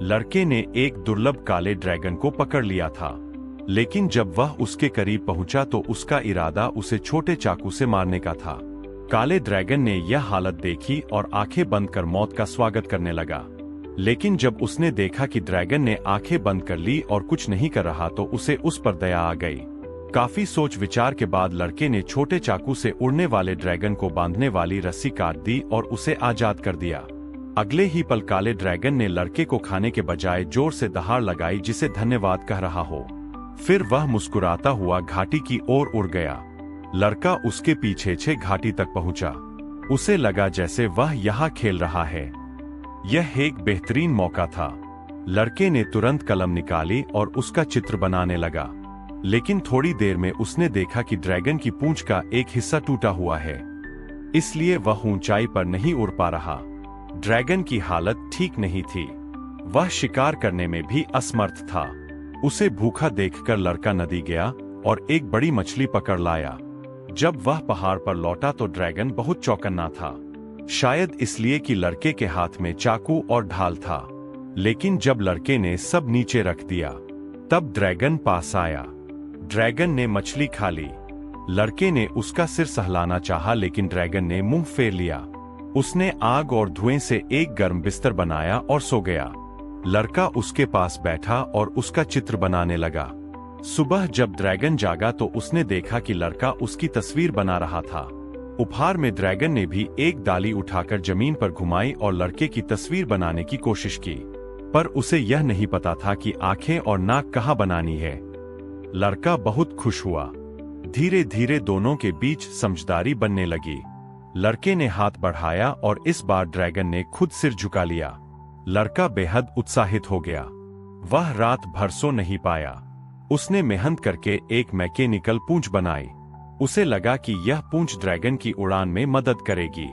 लड़के ने एक दुर्लभ काले ड्रैगन को पकड़ लिया था, लेकिन जब वह उसके करीब पहुंचा तो उसका इरादा उसे छोटे चाकू से मारने का था। काले ड्रैगन ने यह हालत देखी और आंखें बंद कर मौत का स्वागत करने लगा। लेकिन जब उसने देखा कि ड्रैगन ने आंखें बंद कर ली और कुछ नहीं कर रहा तो उसे उस पर दया आ गई। काफी सोच विचार के बाद लड़के ने छोटे चाकू से उड़ने वाले ड्रैगन को बांधने वाली रस्सी काट दी और उसे आजाद कर दिया। अगले ही पल काले ड्रैगन ने लड़के को खाने के बजाय जोर से दहाड़ लगाई जिसे धन्यवाद कह रहा हो। फिर वह मुस्कुराता हुआ घाटी की ओर उड़ गया। लड़का उसके पीछे घाटी तक पहुंचा। उसे लगा जैसे वह यहाँ खेल रहा है। यह एक बेहतरीन मौका था। लड़के ने तुरंत कलम निकाली और उसका चित्र बनाने लगा, लेकिन थोड़ी देर में उसने देखा कि ड्रैगन की पूंछ का एक हिस्सा टूटा हुआ है, इसलिए वह ऊंचाई पर नहीं उड़ पा रहा। ड्रैगन की हालत ठीक नहीं थी, वह शिकार करने में भी असमर्थ था। उसे भूखा देखकर लड़का नदी गया और एक बड़ी मछली पकड़ लाया। जब वह पहाड़ पर लौटा तो ड्रैगन बहुत चौकन्ना था, शायद इसलिए कि लड़के के हाथ में चाकू और ढाल था। लेकिन जब लड़के ने सब नीचे रख दिया तब ड्रैगन पास आया। ड्रैगन ने मछली खा ली। लड़के ने उसका सिर सहलाना चाहा, लेकिन ड्रैगन ने मुंह फेर लिया। उसने आग और धुएं से एक गर्म बिस्तर बनाया और सो गया। लड़का उसके पास बैठा और उसका चित्र बनाने लगा। सुबह जब ड्रैगन जागा तो उसने देखा कि लड़का उसकी तस्वीर बना रहा था। उपहार में ड्रैगन ने भी एक डाली उठाकर जमीन पर घुमाई और लड़के की तस्वीर बनाने की कोशिश की, पर उसे यह नहीं पता था कि आंखें और नाक कहाँ बनानी है। लड़का बहुत खुश हुआ। धीरे धीरे दोनों के बीच समझदारी बनने लगी। लड़के ने हाथ बढ़ाया और इस बार ड्रैगन ने खुद सिर झुका लिया। लड़का बेहद उत्साहित हो गया। वह रात भर सो नहीं पाया। उसने मेहनत करके एक मैकेनिकल पूंछ बनाई। उसे लगा कि यह पूंछ ड्रैगन की उड़ान में मदद करेगी।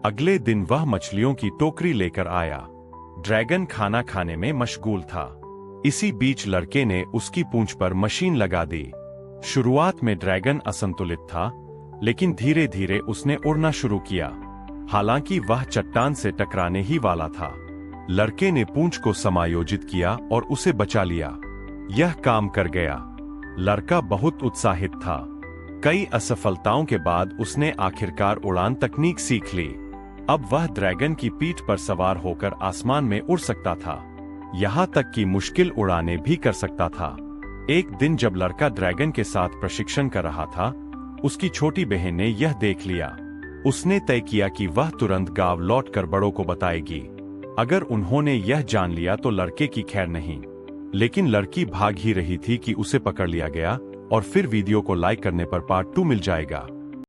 अगले दिन वह मछलियों की टोकरी लेकर आया। ड्रैगन खाना खाने में मशगूल था। इसी बीच लड़के ने उसकी पूंछ पर मशीन लगा दी। शुरुआत में ड्रैगन असंतुलित था, लेकिन धीरे धीरे उसने उड़ना शुरू किया। हालांकि वह चट्टान से टकराने ही वाला था। लड़के ने पूंछ को समायोजित किया और उसे बचा लिया। यह काम कर गया। लड़का बहुत उत्साहित था। कई असफलताओं के बाद उसने आखिरकार उड़ान तकनीक सीख ली। अब वह ड्रैगन की पीठ पर सवार होकर आसमान में उड़ सकता था, यहाँ तक कि मुश्किल उड़ानें भी कर सकता था। एक दिन जब लड़का ड्रैगन के साथ प्रशिक्षण कर रहा था, उसकी छोटी बहन ने यह देख लिया। उसने तय किया कि वह तुरंत गांव लौटकर बड़ों को बताएगी। अगर उन्होंने यह जान लिया तो लड़के की खैर नहीं। लेकिन लड़की भाग ही रही थी कि उसे पकड़ लिया गया। और फिर वीडियो को लाइक करने पर पार्ट 2 मिल जाएगा।